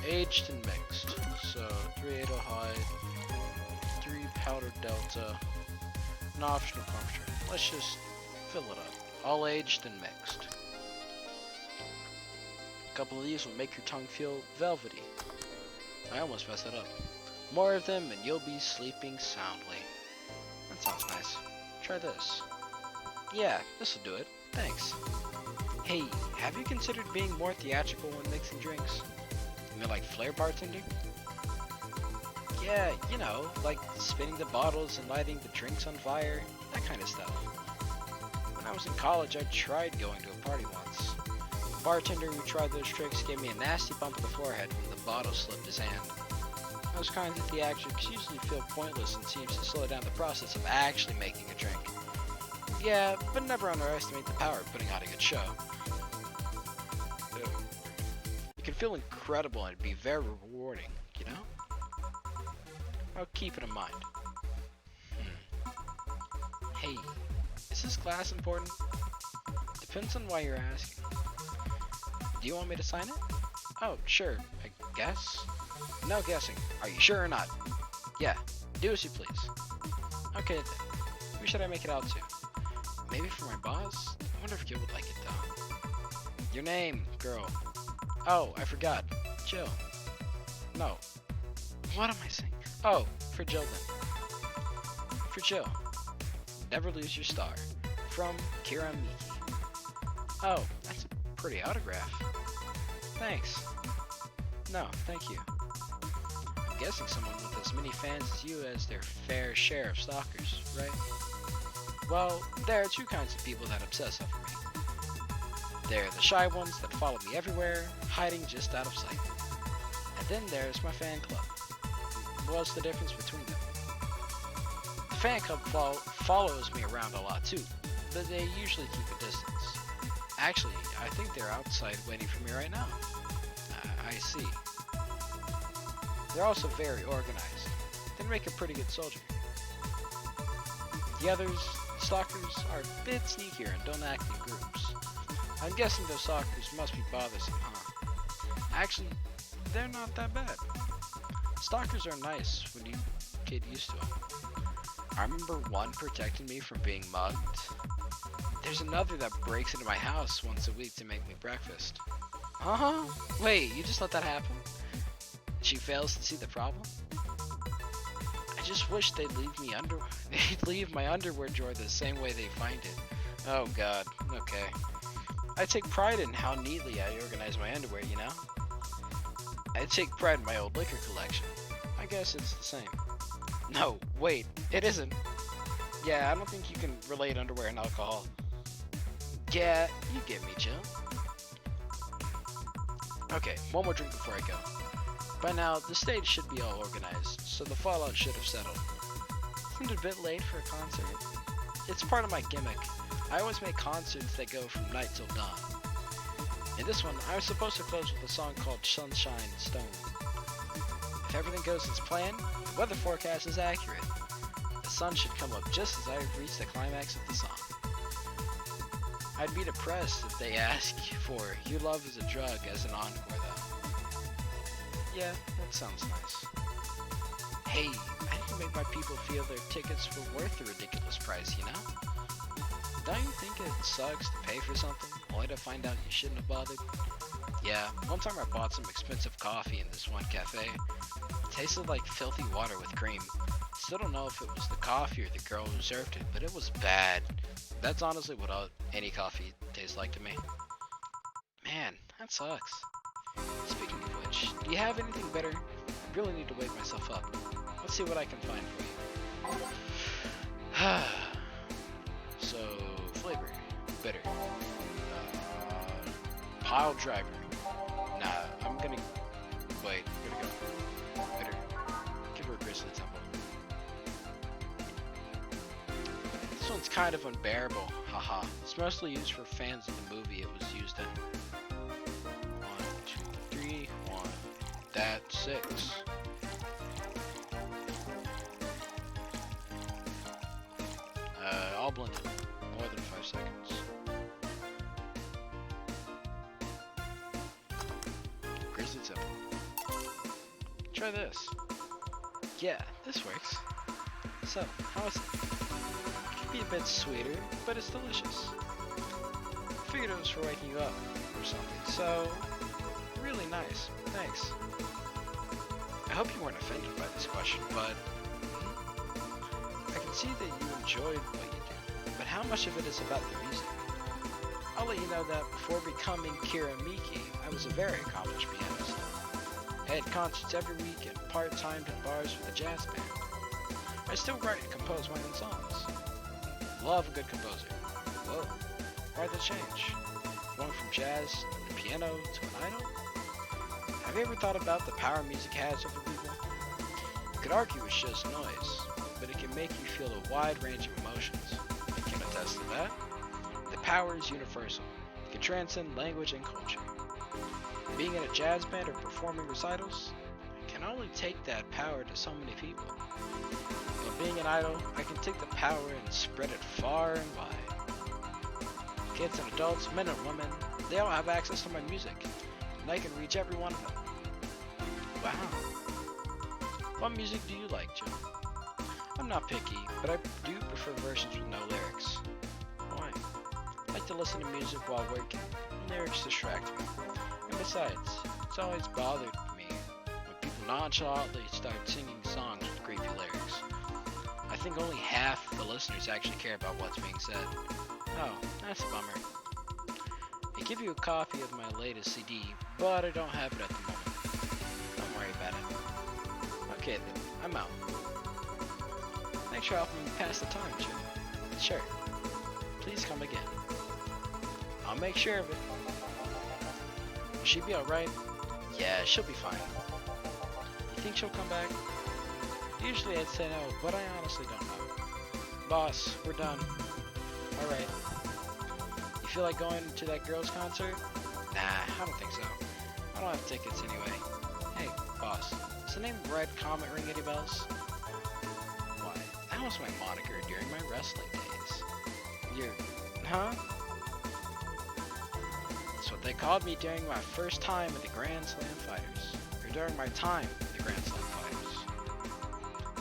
Aged and mixed. So 3/8 hide, 3 powder delta, an optional puncture. Let's just fill it up. All aged and mixed. A couple of these will make your tongue feel velvety. I almost messed that up. More of them and you'll be sleeping soundly. That sounds nice. Try this. Yeah, this'll do it. Thanks. Hey, have you considered being more theatrical when mixing drinks? You mean like flair bartending? Yeah, you know, like spinning the bottles and lighting the drinks on fire, that kind of stuff. When I was in college, I tried going to a party once. The bartender who tried those tricks gave me a nasty bump in the forehead when the bottle slipped his hand. Those kinds of theatrics usually feel pointless and seems to slow down the process of actually making a drink. Yeah, but never underestimate the power of putting on a good show. It can feel incredible and be very rewarding, you know? I'll keep it in mind. Hey, is this class important? Depends on why you're asking. Do you want me to sign it? Oh, sure, I guess. No guessing. Are you sure or not? Yeah, do as you please. Okay then. Who should I make it out to? Maybe for my boss? I wonder if Gil would like it though. Your name, girl. Oh, I forgot. Jill. No. What am I saying? Oh, for Jill then. For Jill. Never lose your star. From Kira Miki. Oh, that's a pretty autograph. Thanks. No, thank you. I'm guessing someone with as many fans as you has their fair share of stalkers, right? Well, there are two kinds of people that obsess over me. There are the shy ones that follow me everywhere, hiding just out of sight. And then there's my fan club. What's the difference between them? The fan club follows me around a lot too, but they usually keep a distance. Actually, I think they're outside waiting for me right now. I see. They're also very organized. They make a pretty good soldier. The others, stalkers, are a bit sneakier and don't act in groups. I'm guessing those stalkers must be bothersome, huh? Actually, they're not that bad. Stalkers are nice when you get used to them. I remember one protecting me from being mugged. There's another that breaks into my house once a week to make me breakfast. Huh? Wait, you just let that happen? She fails to see the problem? I just wish they'd leave my underwear drawer the same way they find it. Oh god, okay. I take pride in how neatly I organize my underwear, you know? I take pride in my old liquor collection. I guess it's the same. No, wait, it isn't. Yeah, I don't think you can relate underwear and alcohol. Yeah, you get me, Jill. Okay, one more drink before I go. By now, the stage should be all organized, so the fallout should have settled. Seemed a bit late for a concert. It's part of my gimmick. I always make concerts that go from night till dawn. In this one, I was supposed to close with a song called Sunshine Stone. If everything goes as planned, the weather forecast is accurate. The sun should come up just as I reach the climax of the song. I'd be depressed if they ask for Your Love is a Drug as an encore though. Yeah, that sounds nice. Hey, I need to make my people feel their tickets were worth the ridiculous price, you know? Don't you think it sucks to pay for something, only to find out you shouldn't have bothered? Yeah, one time I bought some expensive coffee in this one cafe. It tasted like filthy water with cream. Still don't know if it was the coffee or the girl who served it, but it was bad. That's honestly what any coffee tastes like to me. Man, that sucks. Speaking of which, do you have anything better? I really need to wake myself up. Let's see what I can find for you. So, flavor, bitter. Pile driver. Nah, I'm gonna wait. I'm gonna go bitter. Give her a grizzly temple. This one's kind of unbearable. Haha. It's mostly used for fans of the movie it was used in. 1, 2, 3, 1. That's 6. All blended. More than 5 seconds. Grizzly temple. Try this. Yeah, this works. So, how is it? It can be a bit sweeter, but it's delicious. I figured it was for waking you up or something, so really nice. Thanks. I hope you weren't offended by this question, but I can see that you enjoyed what you do, but how much of it is about the music? I'll let you know that before becoming Kiramiki, I was a very accomplished pianist. I had concerts every week and part-time in bars with a jazz band. I still write and compose my own songs. Love a good composer. Whoa, why'd that change? Going from jazz and piano to an idol? Have you ever thought about the power music has over people? You could argue it's just noise, but it can make you feel a wide range of emotions. You can attest to that. The power is universal. It can transcend language and culture. Being in a jazz band or performing recitals can only take that power to so many people. But being an idol, I can take the power and spread it far and wide. Kids and adults, men and women, they all have access to my music, and I can reach every one of them. Wow. What music do you like, Joe? I'm not picky, but I do prefer versions with no lyrics. Why? I like to listen to music while working. Lyrics distract me. And besides, it's always bothered me when people nonchalantly start singing songs with creepy lyrics. I think only half the listeners actually care about what's being said. Oh, that's a bummer. I give you a copy of my latest CD, but I don't have it at the moment. Don't worry about it. Okay then, I'm out. Thanks for helping me pass the time, Jim. Sure. Please come again. I'll make sure of it. Will she be alright? Yeah, she'll be fine. You think she'll come back? Usually I'd say no, but I honestly don't know. Boss, we're done. Alright. You feel like going to that girls' concert? Nah, I don't think so. I don't have tickets anyway. Hey, boss, does the name Red Comet ring any bells? Why, that was my moniker during my wrestling days. Huh? That's what they called me during my first time at the Grand Slam Fighters. Or during my time at the Grand Slam Fighters.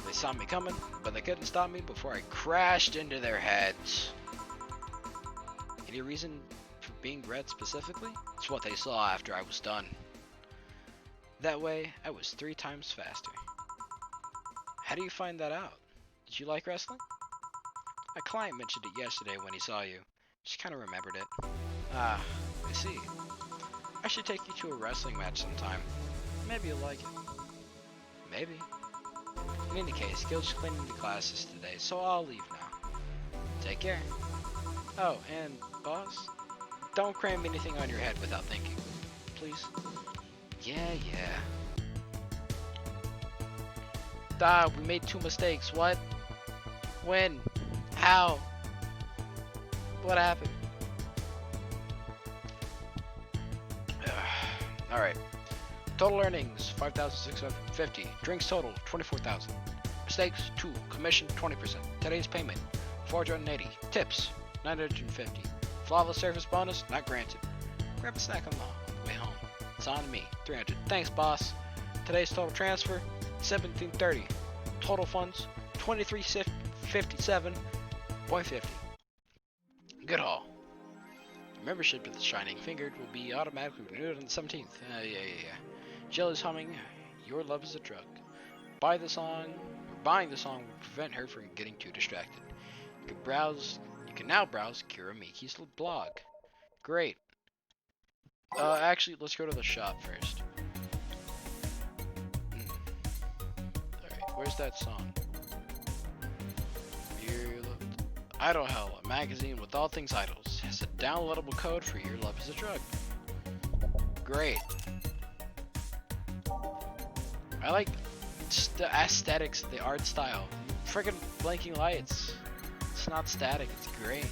They saw me coming, but they couldn't stop me before I crashed into their heads. Any reason for being red specifically? It's what they saw after I was done. That way, I was 3 times faster. How do you find that out? Did you like wrestling? My client mentioned it yesterday when he saw you. She kind of remembered it. Ah, I see. I should take you to a wrestling match sometime. Maybe you'll like it. Maybe. In any case, Gil's cleaning the classes today, so I'll leave now. Take care. Oh, and boss, don't cram anything on your head without thinking. Please? Yeah. Ah, we made 2 mistakes. What? When? How? What happened? Alright. Total earnings, 5,650. Drinks total, 24,000. Mistakes, 2. Commission, 20%. Today's payment, 480. Tips, 950. Flawless service bonus, not granted. Grab a snack on the way home. It's on me, 300. Thanks, boss. Today's total transfer, 1730. Total funds, 2357.50. Good haul. Membership at the Shining Fingered will be automatically renewed on the 17th. Yeah. Jelly's humming, your love is a drug. Buying the song will prevent her from getting too distracted. You can now browse Kiramiki's blog. Great. Actually, let's go to the shop first. Alright, where's that song? Idle Hell, a magazine with all things idols. Has a downloadable code for Your Love is a Drug. Great. I like the aesthetics, the art style. Friggin' blinking lights. It's not static, it's great.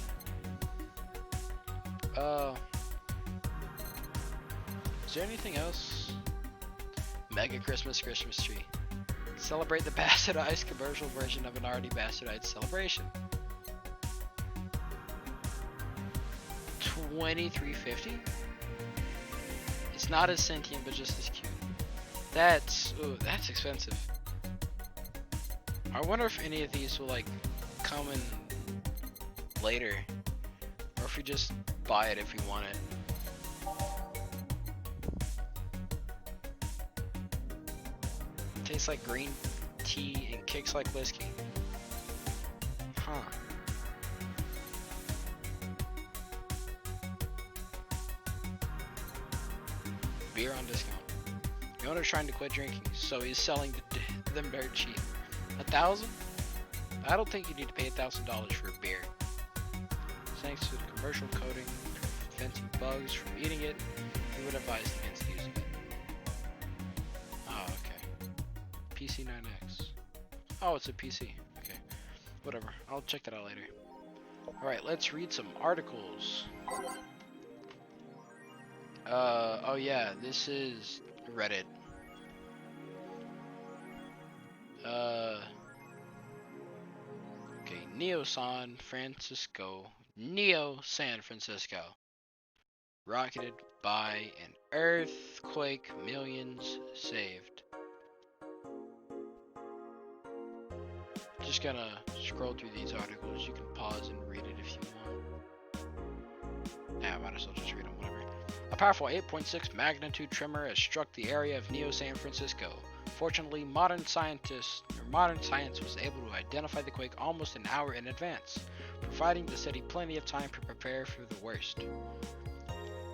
Is there anything else? Mega Christmas tree. Celebrate the bastardized commercial version of an already bastardized celebration. $23.50? It's not as sentient, but just as cute. That's expensive. I wonder if any of these will like come in later, or if we just buy it if we want it. Tastes like green tea and kicks like whiskey. Huh. Beer on discount. The owner's trying to quit drinking, so he's selling them very cheap. $1,000? I don't think you need to pay $1,000 for a beer. Thanks to the commercial coating preventing bugs from eating it, we would advise against using it. Oh, okay. PC9X. Oh, it's a PC. Okay. Whatever. I'll check that out later. Alright, let's read some articles. Oh yeah, this is Reddit. Okay, Neo San Francisco. Rocketed by an earthquake, millions saved. Just gonna scroll through these articles. You can pause and read it if you want. Yeah, might as well just read them, whatever. A powerful 8.6 magnitude tremor has struck the area of Neo San Francisco. Fortunately, modern science was able to identify the quake almost an hour in advance, providing the city plenty of time to prepare for the worst.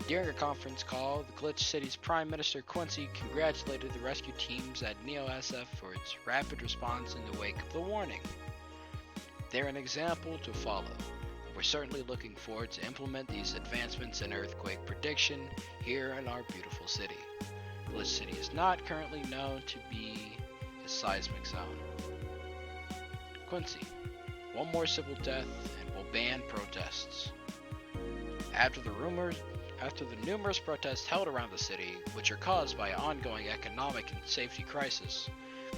During a conference call, the glitched city's Prime Minister Quincy congratulated the rescue teams at Neo SF for its rapid response in the wake of the warning. They're an example to follow. We're certainly looking forward to implement these advancements in earthquake prediction here in our beautiful city. Glitch City is not currently known to be a seismic zone. Quincy, one more civil death and will ban protests. After the numerous protests held around the city, which are caused by an ongoing economic and safety crisis,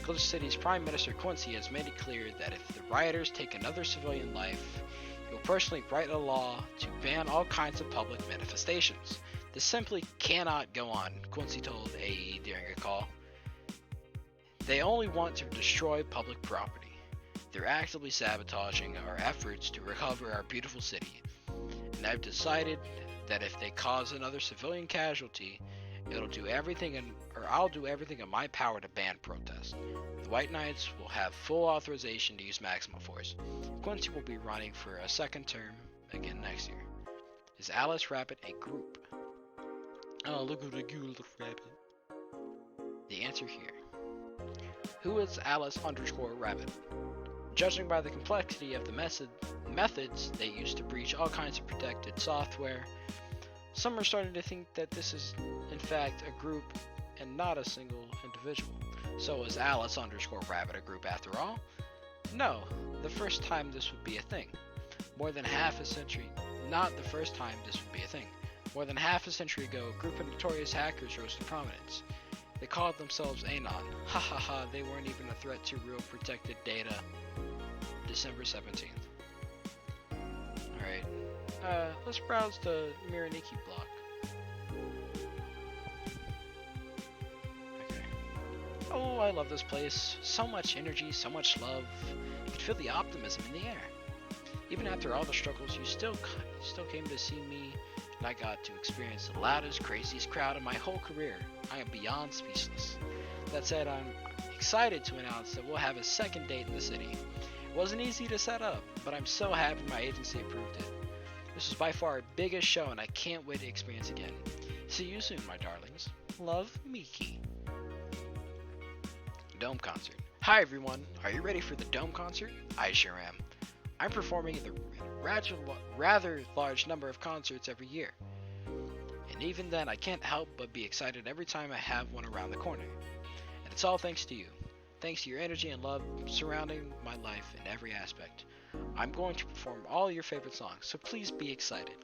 Glitch City's Prime Minister Quincy has made it clear that if the rioters take another civilian life, he will personally write a law to ban all kinds of public manifestations. This simply cannot go on, Quincy told AE during a call. They only want to destroy public property. They're actively sabotaging our efforts to recover our beautiful city. And I've decided that if they cause another civilian casualty, I'll do everything in my power to ban protests. The White Knights will have full authorization to use maximum force. Quincy will be running for a second term again next year. Is Alice Rabbit a group? Oh, look at the cute little rabbit. The answer here. Who is Alice_Rabbit? Judging by the complexity of the methods they use to breach all kinds of protected software, some are starting to think that this is, in fact, a group and not a single individual. So is Alice_Rabbit a group after all? No, the first time this would be a thing. More than half a century ago, a group of notorious hackers rose to prominence. They called themselves Anon. Ha ha ha, they weren't even a threat to real protected data. December 17th. Alright, let's browse the Miraniki block. Okay. Oh, I love this place. So much energy, so much love. You could feel the optimism in the air. Even after all the struggles, you still came to see me, and I got to experience the loudest, craziest crowd in my whole career. I am beyond speechless. That said, I'm excited to announce that we'll have a second date in the city. It wasn't easy to set up, but I'm so happy my agency approved it. This was by far our biggest show, and I can't wait to experience it again. See you soon, my darlings. Love, Miki. Dome Concert. Hi everyone, are you ready for the Dome Concert? I sure am. I'm performing in the rather large number of concerts every year. And even then, I can't help but be excited every time I have one around the corner. And it's all thanks to you. Thanks to your energy and love surrounding my life in every aspect. I'm going to perform all your favorite songs, so please be excited.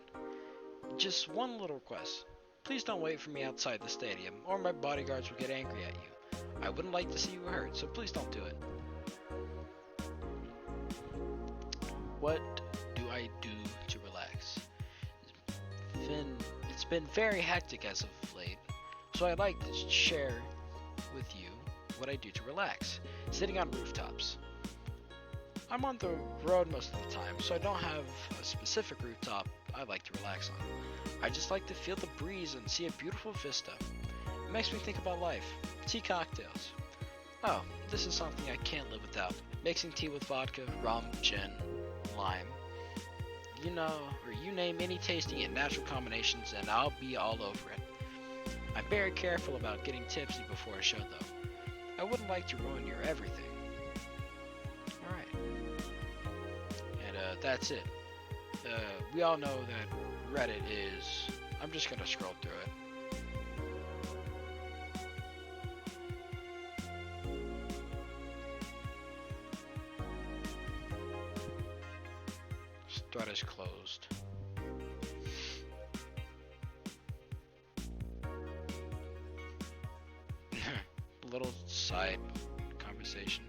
Just one little request. Please don't wait for me outside the stadium, or my bodyguards will get angry at you. I wouldn't like to see you hurt, so please don't do it. What do I do to relax? It's been very hectic as of late, so I'd like to share with you what I do to relax. Sitting on rooftops. I'm on the road most of the time, so I don't have a specific rooftop I like to relax on. I just like to feel the breeze and see a beautiful vista. It makes me think about life. Tea cocktails. Oh, this is something I can't live without. Mixing tea with vodka, rum, gin, lime. You know, or you name any tasty and natural combinations and I'll be all over it. I'm very careful about getting tipsy before a show though. I wouldn't like to ruin your everything. Alright. And that's it. We all know that Reddit is... I'm just gonna scroll through it. Thread is closed. Little side conversation.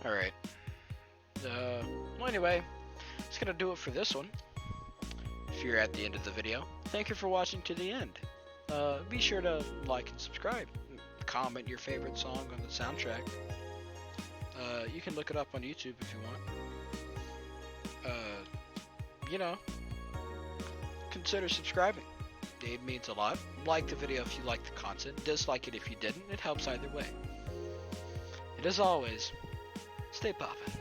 Alright. Well anyway, that's gonna do it for this one. If you're at the end of the video, thank you for watching to the end. Be sure to like and subscribe. Comment your favorite song on the soundtrack. You can look it up on YouTube if you want. You know, consider subscribing. It means a lot. Like the video if you like the content. Dislike it if you didn't. It helps either way. And as always, stay poppin'.